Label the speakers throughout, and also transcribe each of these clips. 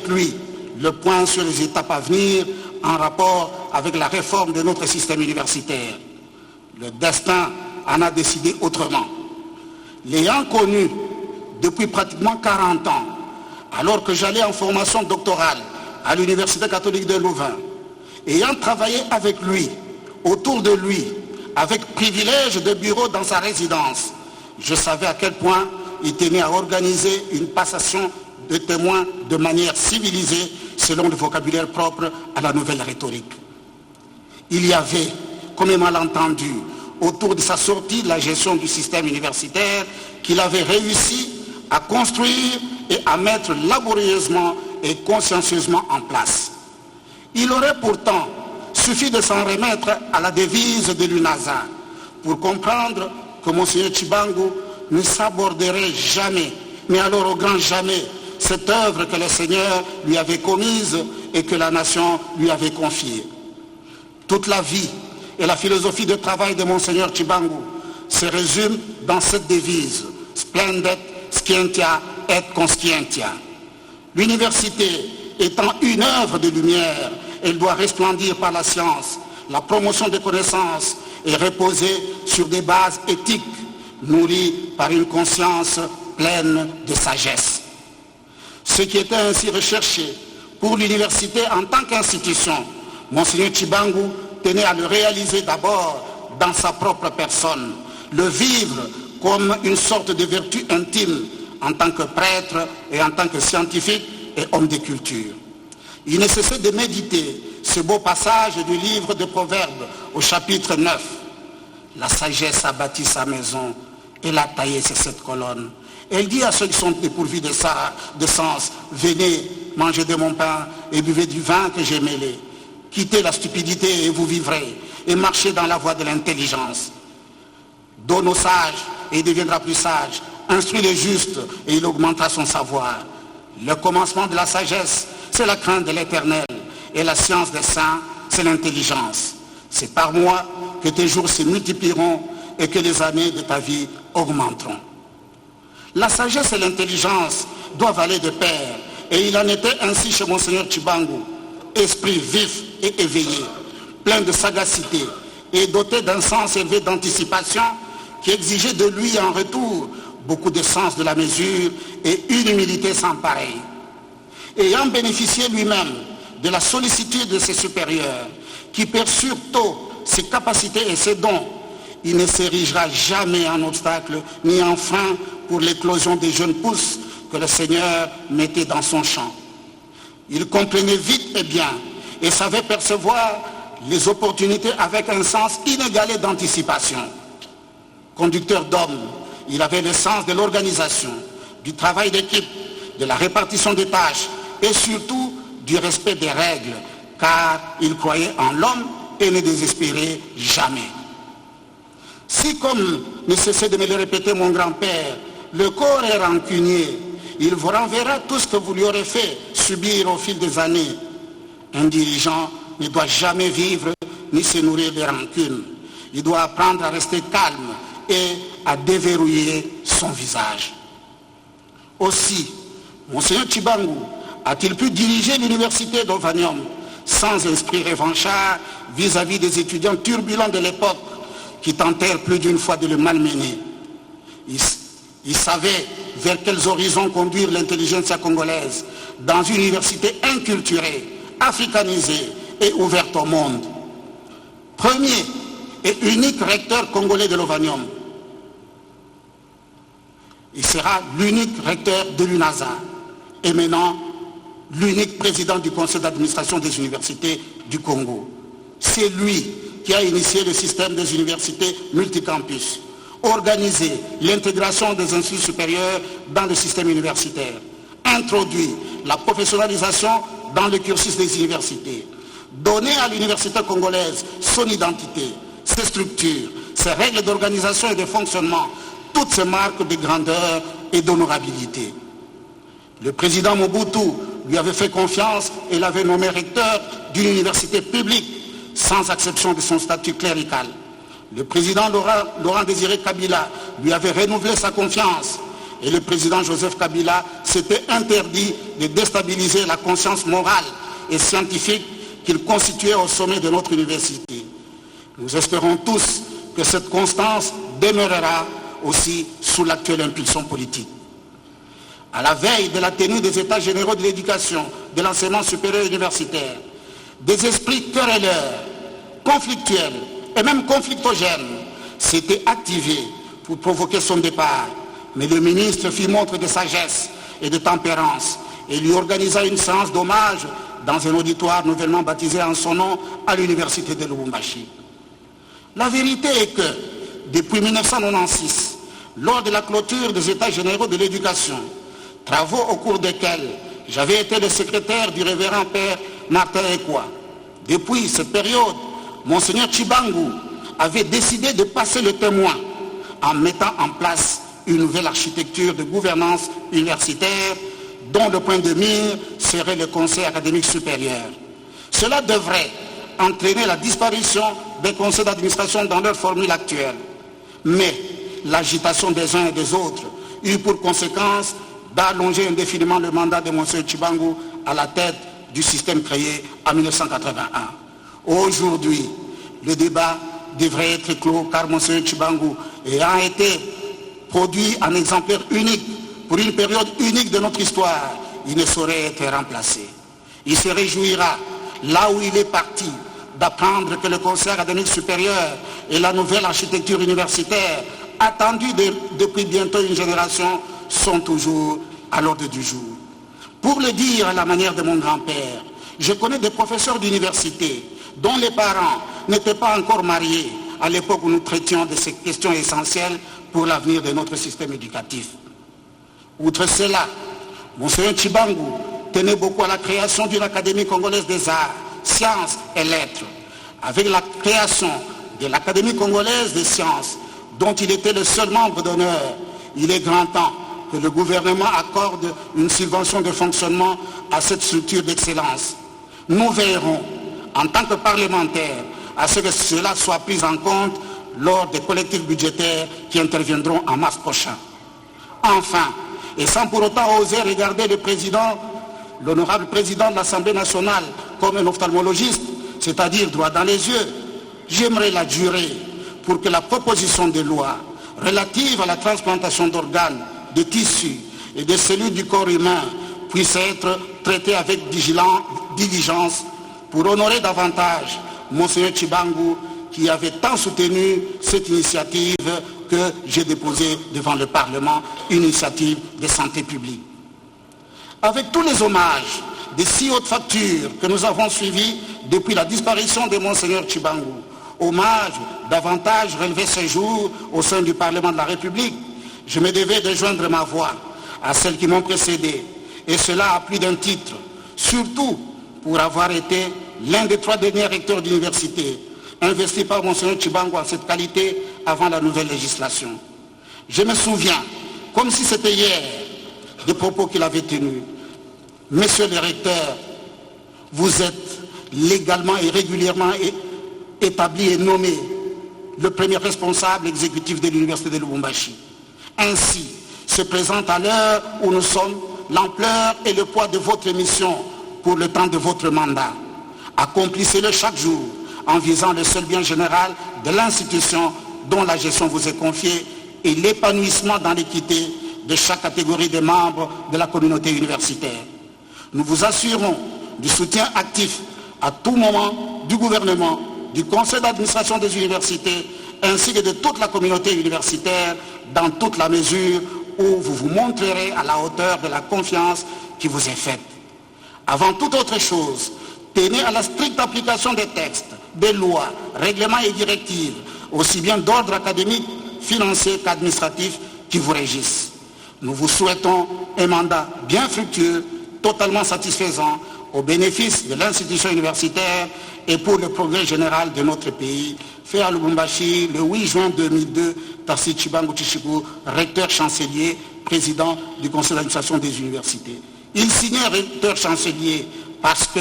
Speaker 1: lui le point sur les étapes à venir en rapport avec la réforme de notre système universitaire. Le destin en a décidé autrement. L'ayant connu depuis pratiquement 40 ans, alors que j'allais en formation doctorale à l'Université catholique de Louvain, ayant travaillé avec lui, autour de lui, avec privilège de bureau dans sa résidence, je savais à quel point il tenait à organiser une passation de témoins de manière civilisée, selon le vocabulaire propre à la nouvelle rhétorique. Il y avait, comme un malentendu, autour de sa sortie de la gestion du système universitaire qu'il avait réussi à construire et à mettre laborieusement et consciencieusement en place. Il aurait pourtant suffi de s'en remettre à la devise de l'UNASA pour comprendre que Monseigneur Tshibangou ne s'aborderait jamais, mais alors au grand jamais, cette œuvre que le Seigneur lui avait commise et que la nation lui avait confiée. Toute la vie et la philosophie de travail de Monseigneur Tshibangou se résument dans cette devise, Splendet Scientia et Conscientia. L'université étant une œuvre de lumière, elle doit resplendir par la science, la promotion des connaissances et reposer sur des bases éthiques nourries par une conscience pleine de sagesse. Ce qui était ainsi recherché pour l'université en tant qu'institution, Monseigneur Tshibangou tenait à le réaliser d'abord dans sa propre personne, le vivre comme une sorte de vertu intime en tant que prêtre et en tant que scientifique et homme de culture. Il ne cessait de méditer ce beau passage du livre de Proverbes au chapitre 9. La sagesse a bâti sa maison, elle a taillé ses 7 colonnes. Elle dit à ceux qui sont dépourvus de sens, venez, mangez de mon pain et buvez du vin que j'ai mêlé. Quittez la stupidité et vous vivrez, et marchez dans la voie de l'intelligence. Donne au sage et il deviendra plus sage. Instruis le juste et il augmentera son savoir. Le commencement de la sagesse, c'est la crainte de l'éternel. Et la science des saints, c'est l'intelligence. C'est par moi que tes jours se multiplieront et que les années de ta vie augmenteront. La sagesse et l'intelligence doivent aller de pair. Et il en était ainsi chez Monseigneur Tshibangou. Esprit vif et éveillé, plein de sagacité et doté d'un sens élevé d'anticipation qui exigeait de lui en retour beaucoup de sens de la mesure et une humilité sans pareille. Ayant bénéficié lui-même de la sollicitude de ses supérieurs, qui perçurent tôt ses capacités et ses dons, il ne s'érigera jamais en obstacle ni en frein pour l'éclosion des jeunes pousses que le Seigneur mettait dans son champ. Il comprenait vite et bien et savait percevoir les opportunités avec un sens inégalé d'anticipation. Conducteur d'hommes, il avait le sens de l'organisation, du travail d'équipe, de la répartition des tâches et surtout du respect des règles, car il croyait en l'homme et ne désespérait jamais. Si, comme ne cessait de me le répéter mon grand-père, le corps est rancunier, il vous renverra tout ce que vous lui aurez fait subir au fil des années. Un dirigeant ne doit jamais vivre ni se nourrir de rancune. Il doit apprendre à rester calme et à déverrouiller son visage. Aussi, Monseigneur Tshibangou a-t-il pu diriger l'université d'Ovanium sans esprit revanchard vis-à-vis des étudiants turbulents de l'époque qui tentèrent plus d'une fois de le malmener. Il savait vers quels horizons conduire l'intelligentsia congolaise dans une université inculturée, africanisée et ouverte au monde. Premier et unique recteur congolais de l'Ovanium. Il sera l'unique recteur de l'UNASA et maintenant l'unique président du conseil d'administration des universités du Congo. C'est lui qui a initié le système des universités multicampus, organisé l'intégration des instituts supérieurs dans le système universitaire, introduit la professionnalisation dans le cursus des universités, donné à l'université congolaise son identité, ses structures, ses règles d'organisation et de fonctionnement, toutes ces marques de grandeur et d'honorabilité. Le président Mobutu lui avait fait confiance et l'avait nommé recteur d'une université publique, sans exception de son statut clérical. Le président Laurent Désiré Kabila lui avait renouvelé sa confiance et le président Joseph Kabila s'était interdit de déstabiliser la conscience morale et scientifique qu'il constituait au sommet de notre université. Nous espérons tous que cette constance demeurera aussi sous l'actuelle impulsion politique. À la veille de la tenue des États généraux de l'éducation, de l'enseignement supérieur universitaire, des esprits querelleurs, conflictuels et même conflictogènes s'étaient activés pour provoquer son départ. Mais le ministre fit montre de sagesse et de tempérance et lui organisa une séance d'hommage dans un auditoire nouvellement baptisé en son nom à l'université de Lubumbashi. La vérité est que, depuis 1996, lors de la clôture des États généraux de l'éducation, travaux au cours desquels j'avais été le secrétaire du révérend père Martin Ekwa, depuis cette période, Monseigneur Tshibangou avait décidé de passer le témoin en mettant en place une nouvelle architecture de gouvernance universitaire dont le point de mire serait le Conseil académique supérieur. Cela devrait entraîner la disparition des conseils d'administration dans leur formule actuelle. Mais l'agitation des uns et des autres eut pour conséquence d'allonger indéfiniment le mandat de Monseigneur Tshibangou à la tête du système créé en 1981. Aujourd'hui, le débat devrait être clos car Monseigneur Tshibangou ayant été produit en exemplaire unique pour une période unique de notre histoire, il ne saurait être remplacé. Il se réjouira, là où il est parti, d'apprendre que le Conseil académique supérieur et la nouvelle architecture universitaire, attendue depuis bientôt une génération, sont toujours à l'ordre du jour. Pour le dire à la manière de mon grand-père, je connais des professeurs d'université dont les parents n'étaient pas encore mariés à l'époque où nous traitions de ces questions essentielles pour l'avenir de notre système éducatif. Outre cela, Monseigneur Tshibangou tenait beaucoup à la création d'une Académie congolaise des arts, sciences et lettres. Avec la création de l'Académie congolaise des sciences, dont il était le seul membre d'honneur, il est grand temps que le gouvernement accorde une subvention de fonctionnement à cette structure d'excellence. Nous veillerons, en tant que parlementaires, à ce que cela soit pris en compte lors des collectifs budgétaires qui interviendront en mars prochain. Enfin, et sans pour autant oser regarder le président, l'honorable président de l'Assemblée nationale comme un ophtalmologiste, c'est-à-dire droit dans les yeux, j'aimerais l'adjurer pour que la proposition de loi relative à la transplantation d'organes, de tissus et de cellules du corps humain puisse être traitée avec diligence pour honorer davantage Monseigneur Tshibangou qui avait tant soutenu cette initiative que j'ai déposée devant le Parlement, une initiative de santé publique. Avec tous les hommages des si hautes factures que nous avons suivis depuis la disparition de Monseigneur Tshibangou, hommage davantage relevé ce jour au sein du Parlement de la République, je me devais de joindre ma voix à celles qui m'ont précédé, et cela à plus d'un titre, surtout pour avoir été l'un des 3 derniers recteurs d'université investi par Monseigneur Tshibangou en cette qualité avant la nouvelle législation. Je me souviens, comme si c'était hier, des propos qu'il avait tenus. Monsieur le recteur, vous êtes légalement et régulièrement établi et nommé le premier responsable exécutif de l'université de Lubumbashi. Ainsi se présente à l'heure où nous sommes l'ampleur et le poids de votre mission pour le temps de votre mandat. Accomplissez-le chaque jour en visant le seul bien général de l'institution dont la gestion vous est confiée et l'épanouissement dans l'équité de chaque catégorie des membres de la communauté universitaire. Nous vous assurons du soutien actif à tout moment du gouvernement, du conseil d'administration des universités ainsi que de toute la communauté universitaire dans toute la mesure où vous vous montrerez à la hauteur de la confiance qui vous est faite. Avant toute autre chose, tenez à la stricte application des textes, des lois, règlements et directives, aussi bien d'ordre académique, financier qu'administratif qui vous régissent. Nous vous souhaitons un mandat bien fructueux, totalement satisfaisant au bénéfice de l'institution universitaire et pour le progrès général de notre pays. Fait à Lubumbashi le 8 juin 2002, Tarsi Tshibangou Tshishibou, recteur chancelier, président du conseil d'administration des universités. Il signait recteur chancelier parce que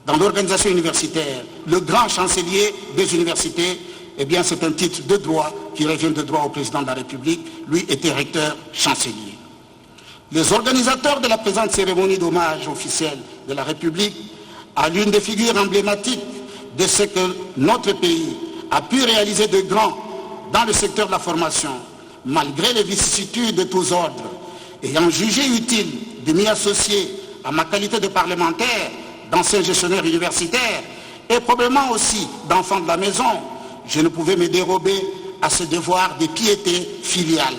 Speaker 1: dans l'organisation universitaire, le grand chancelier des universités, eh bien c'est un titre de droit qui revient de droit au président de la République. Lui était recteur chancelier. Les organisateurs de la présente cérémonie d'hommage officiel de la République à l'une des figures emblématiques de ce que notre pays a pu réaliser de grand dans le secteur de la formation, malgré les vicissitudes de tous ordres, ayant jugé utile de m'y associer à ma qualité de parlementaire, d'ancien gestionnaire universitaire et probablement aussi d'enfant de la maison, je ne pouvais me dérober à ce devoir de piété filiale.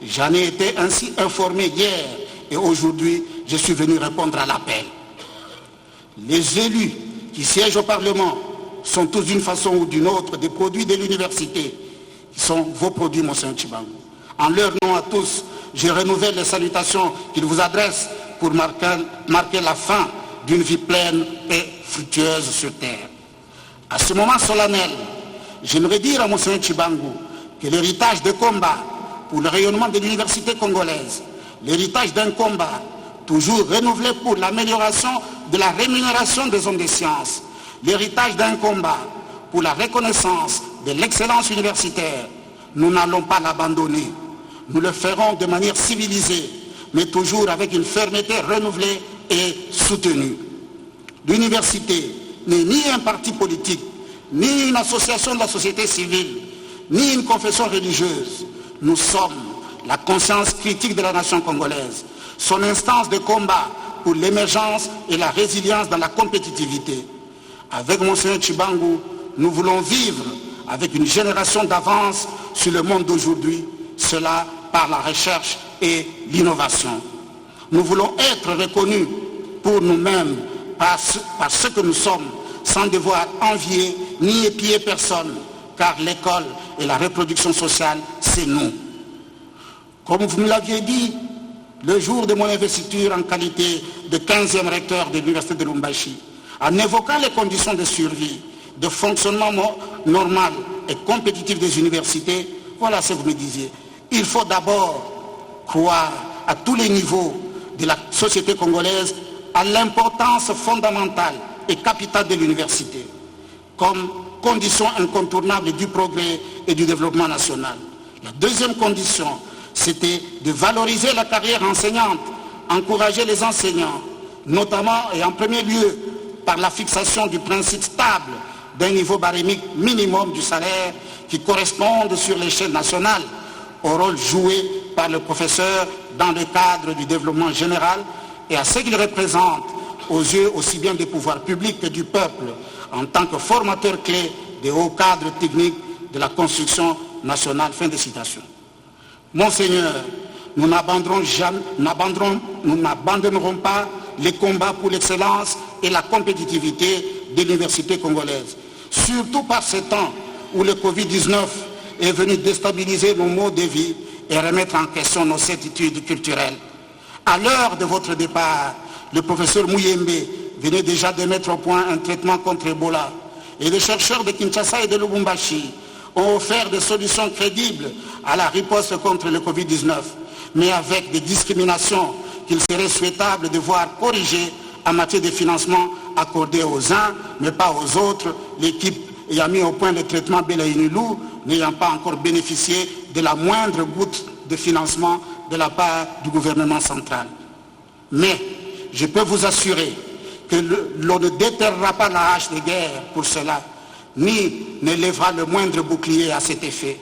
Speaker 1: J'en ai été ainsi informé hier et aujourd'hui, je suis venu répondre à l'appel. Les élus qui siègent au Parlement sont tous d'une façon ou d'une autre des produits de l'université, qui sont vos produits, Monseigneur Tshibangou. En leur nom à tous, je renouvelle les salutations qu'ils vous adressent pour marquer la fin d'une vie pleine et fructueuse sur terre. À ce moment solennel, j'aimerais dire à Monseigneur Tshibangou que l'héritage de combat pour le rayonnement de l'université congolaise, l'héritage d'un combat toujours renouvelé pour l'amélioration de la rémunération des hommes des sciences, l'héritage d'un combat pour la reconnaissance de l'excellence universitaire, nous n'allons pas l'abandonner. Nous le ferons de manière civilisée, mais toujours avec une fermeté renouvelée et soutenue. L'université n'est ni un parti politique, ni une association de la société civile, ni une confession religieuse. Nous sommes la conscience critique de la nation congolaise, son instance de combat pour l'émergence et la résilience dans la compétitivité. Avec Monseigneur Tshibangou, nous voulons vivre avec une génération d'avance sur le monde d'aujourd'hui, cela par la recherche et l'innovation. Nous voulons être reconnus pour nous-mêmes par ce que nous sommes, sans devoir envier ni épier personne, car l'école et la reproduction sociale, c'est nous. Comme vous me l'aviez dit, le jour de mon investiture en qualité de 15e recteur de l'université de Lubumbashi, en évoquant les conditions de survie, de fonctionnement normal et compétitif des universités, voilà ce que vous me disiez. Il faut d'abord croire à tous les niveaux de la société congolaise à l'importance fondamentale et capitale de l'université, comme condition incontournable du progrès et du développement national. La deuxième condition, c'était de valoriser la carrière enseignante, encourager les enseignants, notamment et en premier lieu par la fixation du principe stable d'un niveau barémique minimum du salaire qui corresponde sur l'échelle nationale au rôle joué par le professeur dans le cadre du développement général et à ce qu'il représente aux yeux aussi bien des pouvoirs publics que du peuple en tant que formateur clé des hauts cadres techniques de la construction nationale. Fin de citation. Monseigneur, nous n'abandonnerons pas les combats pour l'excellence et la compétitivité de l'université congolaise, surtout par ce temps où le Covid-19 est venu déstabiliser nos modes de vie et remettre en question nos certitudes culturelles. À l'heure de votre départ, le professeur Muyembe venait déjà de mettre au point un traitement contre Ebola et les chercheurs de Kinshasa et de Lubumbashi ont offert des solutions crédibles à la riposte contre le Covid-19, mais avec des discriminations qu'il serait souhaitable de voir corrigées en matière de financement accordé aux uns, mais pas aux autres, l'équipe ayant mis au point le traitement Belaïnilou, n'ayant pas encore bénéficié de la moindre goutte de financement de la part du gouvernement central. Mais je peux vous assurer que l'on ne déterrera pas la hache de guerre pour cela, ni ne lèvera le moindre bouclier à cet effet.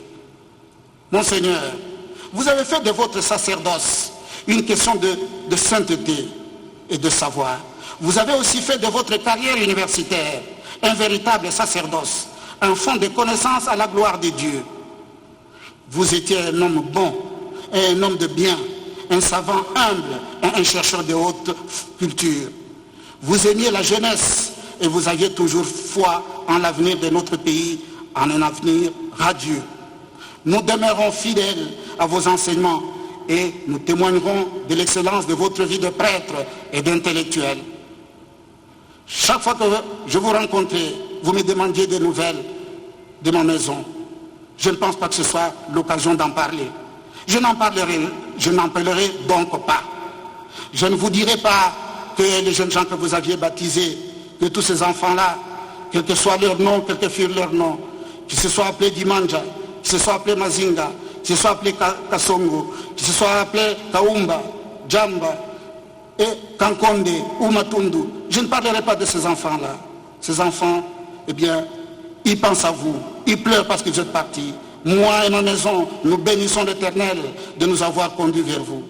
Speaker 1: Monseigneur, vous avez fait de votre sacerdoce une question de sainteté et de savoir. Vous avez aussi fait de votre carrière universitaire un véritable sacerdoce, un fond de connaissance à la gloire de Dieu. Vous étiez un homme bon, et un homme de bien, un savant humble et un chercheur de haute culture. Vous aimiez la jeunesse et vous aviez toujours foi en l'avenir de notre pays, en un avenir radieux. Nous demeurons fidèles à vos enseignements et nous témoignerons de l'excellence de votre vie de prêtre et d'intellectuel. Chaque fois que je vous rencontrais, vous me demandiez des nouvelles de ma maison. Je ne pense pas que ce soit l'occasion d'en parler. Je n'en parlerai donc pas. Je ne vous dirai pas que les jeunes gens que vous aviez baptisés, que tous ces enfants-là, quel que soit leur nom, quel que fût leur nom, qu'ils se soient appelés Dimanja, qu'ils se soient appelés Mazinga, qu'ils se soient appelés Kasongo, qu'ils se soient appelés Kaumba, Djamba et Kankonde ou Matundu. Je ne parlerai pas de ces enfants-là. Ces enfants, eh bien, ils pensent à vous, ils pleurent parce que vous êtes partis. Moi et ma maison, nous bénissons l'Éternel de nous avoir conduits vers vous.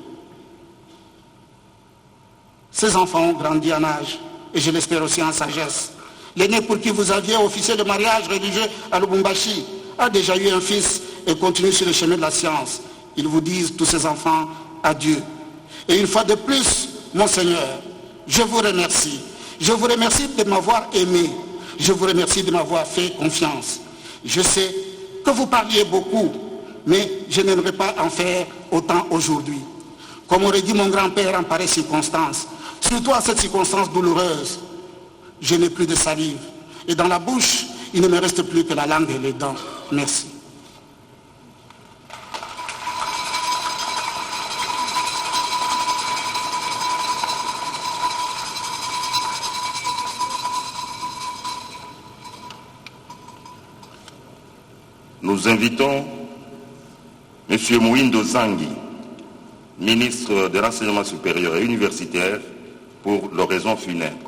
Speaker 1: Ces enfants ont grandi en âge et je l'espère aussi en sagesse. L'aîné pour qui vous aviez officié de mariage religieux à Lubumbashi a déjà eu un fils et continue sur le chemin de la science. Ils vous disent, tous ces enfants, adieu. Et une fois de plus, mon Seigneur, je vous remercie. Je vous remercie de m'avoir aimé. Je vous remercie de m'avoir fait confiance. Je sais que vous parliez beaucoup, mais je n'aimerais pas en faire autant aujourd'hui. Comme aurait dit mon grand-père en pareille circonstance, surtout à cette circonstance douloureuse, je n'ai plus de salive. Et dans la bouche, il ne me reste plus que la langue et les dents. Merci.
Speaker 2: Nous invitons M. Mouindo Zangui, ministre de l'Enseignement supérieur et universitaire, pour l'oraison funèbre.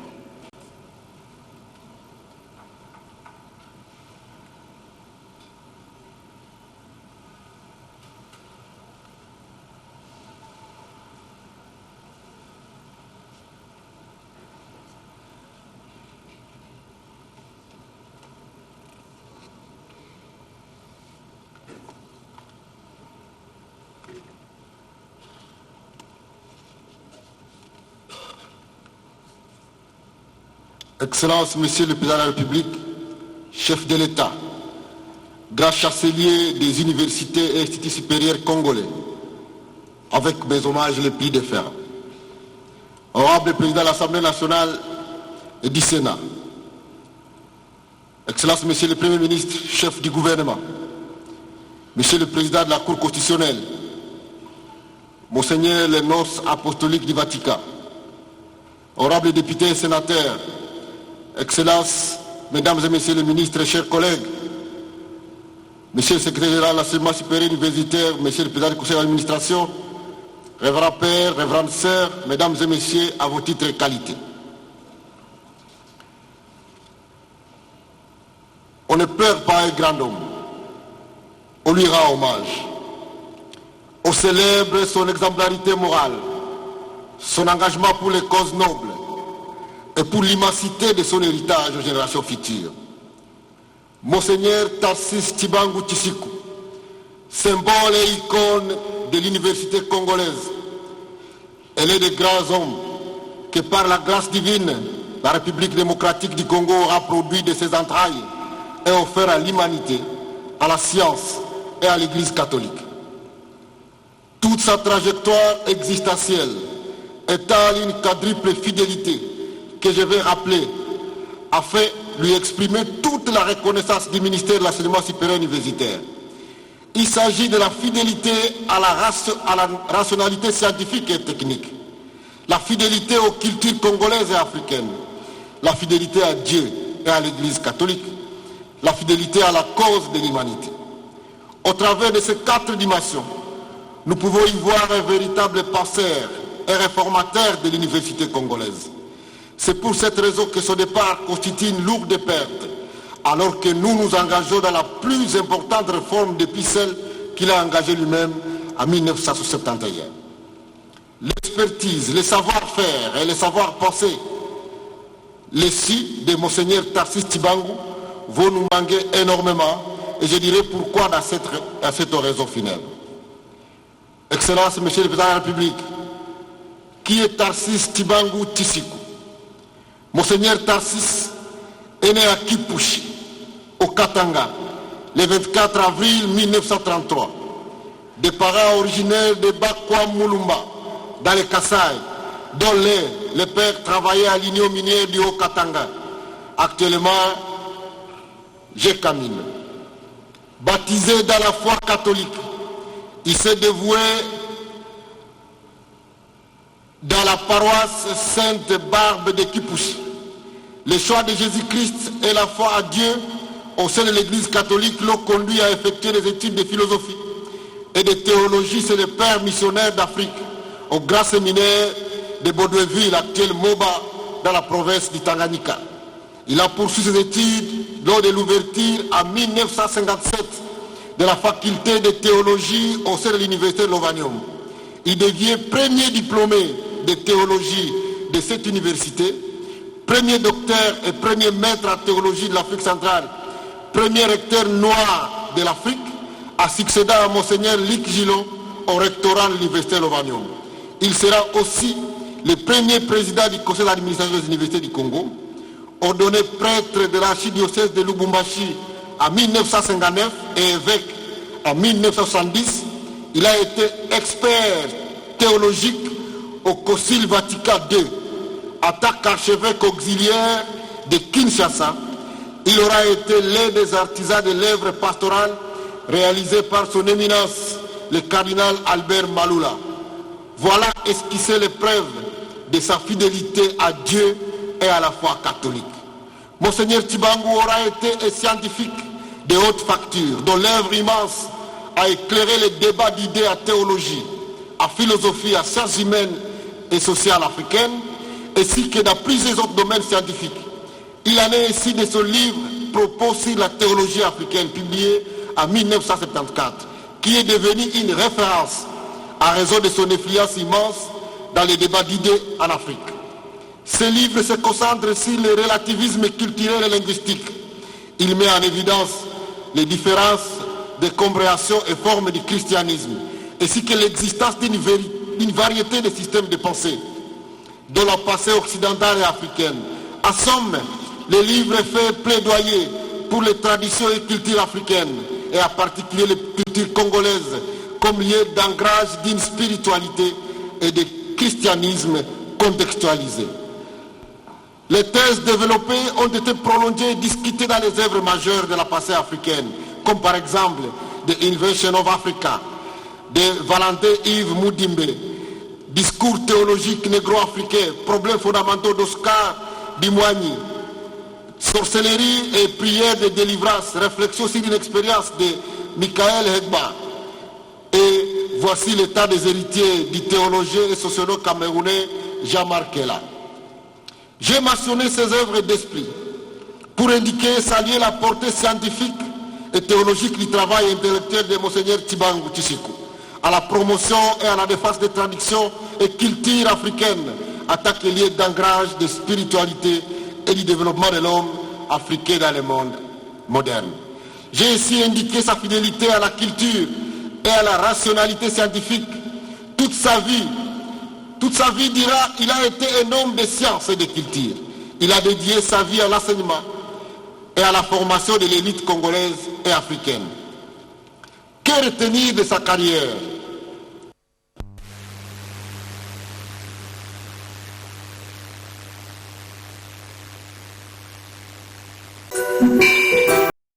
Speaker 3: Excellence, Monsieur le Président de la République, chef de l'État, grand chancelier des universités et instituts supérieurs congolais, avec mes hommages les plus déférents. Honorable Président de l'Assemblée nationale et du Sénat, Excellence, Monsieur le Premier ministre, chef du gouvernement, Monsieur le Président de la Cour constitutionnelle, Monseigneur le nonce apostolique du Vatican, honorables députés et sénateurs, Excellences, Mesdames et Messieurs les ministres, chers collègues, Monsieur le secrétaire général de l'enseignement supérieur universitaire, Monsieur le président du conseil d'administration, Révérend Père, Révérende Sœur, Mesdames et Messieurs, à vos titres et qualités. On ne pleure pas un grand homme, on lui rend hommage. On célèbre son exemplarité morale, son engagement pour les causes nobles, et pour l'immensité de son héritage aux générations futures. Monseigneur Tarsis Tibangu Tisiku, symbole et icône de l'université congolaise, elle est des grands hommes que par la grâce divine, la République démocratique du Congo aura produit de ses entrailles et offert à l'humanité, à la science et à l'Église catholique. Toute sa trajectoire existentielle étale une quadruple fidélité que je vais rappeler afin de lui exprimer toute la reconnaissance du ministère de l'Enseignement supérieur universitaire. Il s'agit de la fidélité à la rationalité scientifique et technique, la fidélité aux cultures congolaises et africaines, la fidélité à Dieu et à l'Église catholique, la fidélité à la cause de l'humanité. Au travers de ces 4 dimensions, nous pouvons y voir un véritable penseur et réformateur de l'université congolaise. C'est pour cette raison que ce départ constitue une lourde perte, alors que nous nous engageons dans la plus importante réforme depuis celle qu'il a engagée lui-même en 1971. L'expertise, le savoir-faire et le savoir-penser, les si de Monseigneur Tarsis Tibangu vont nous manquer énormément, et je dirai pourquoi dans cette oraison funèbre. Excellence, Monsieur le Président de la République, qui est Tarsis Tibangu Tisiku? Monseigneur Tarsis est né à Kipushi, au Katanga, le 24 avril 1933. Des parents originaires de Bakwa Mulumba, dans le Kasaï, dont le père travaillait à l'Union minière du Haut-Katanga. Actuellement, Jekamine. Baptisé dans la foi catholique, il s'est dévoué dans la paroisse Sainte-Barbe de Kipushi. Le choix de Jésus-Christ et la foi à Dieu au sein de l'Église catholique l'ont conduit à effectuer des études de philosophie et de théologie chez les pères missionnaires d'Afrique, au grand séminaire de Baudouinville, actuel Moba, dans la province du Tanganyika. Il a poursuivi ses études lors de l'ouverture en 1957 de la faculté de théologie au sein de l'université de Lovanium. Il devient premier diplômé de théologie de cette université, premier docteur et premier maître en théologie de l'Afrique centrale, premier recteur noir de l'Afrique, a succédé à Monseigneur Luc Gillon au rectorat de l'université de Lovanium. Il sera aussi le premier président du conseil d'administration des universités du Congo, ordonné prêtre de l'archidiocèse de Lubumbashi en 1959 et évêque en 1970. Il a été expert théologique au Concile Vatican II. En tant qu'archevêque auxiliaire de Kinshasa, il aura été l'un des artisans de l'œuvre pastorale réalisée par son éminence, le cardinal Albert Malula. Voilà esquisser les preuves de sa fidélité à Dieu et à la foi catholique. Monseigneur Tshibangou aura été un scientifique de haute facture, dont l'œuvre immense a éclairé les débats d'idées à théologie, à philosophie, à sciences humaines et sociales africaines, ainsi que dans plusieurs autres domaines scientifiques. Il en est ainsi de son livre « Propos sur la théologie africaine » publié en 1974, qui est devenu une référence à raison de son influence immense dans les débats d'idées en Afrique. Ce livre se concentre sur le relativisme culturel et linguistique. Il met en évidence les différences de compréhension et formes du christianisme, ainsi que l'existence d'une variété de systèmes de pensée, dont la pensée occidentale et africaine. En somme, le livre fait plaidoyer pour les traditions et cultures africaines, et en particulier les cultures congolaises, comme lieu d'ancrage d'une spiritualité et de christianisme contextualisé. Les thèses développées ont été prolongées et discutées dans les œuvres majeures de la pensée africaine, comme par exemple The Invention of Africa, de Valentin Yves Moudimbe, Discours théologiques négro-africains, Problèmes fondamentaux d'Oscar Dimouani, Sorcellerie et prière de délivrance, Réflexion sur une expérience de Michael Hegba. Et voici l'état des héritiers du théologien et sociologue camerounais Jean-Marc Kella. J'ai mentionné ces œuvres d'esprit pour indiquer et saluer la portée scientifique et théologique du travail intellectuel de Monseigneur Tshibangou Tshisiku à la promotion et à la défense des traditions et cultures africaines en tant que lieu d'ancrage de spiritualité et du développement de l'homme africain dans le monde moderne. J'ai ici indiqué sa fidélité à la culture et à la rationalité scientifique. Toute sa vie dira, il a été un homme de science et de culture. Il a dédié sa vie à l'enseignement et à la formation de l'élite congolaise et africaine. Que retenir de sa carrière?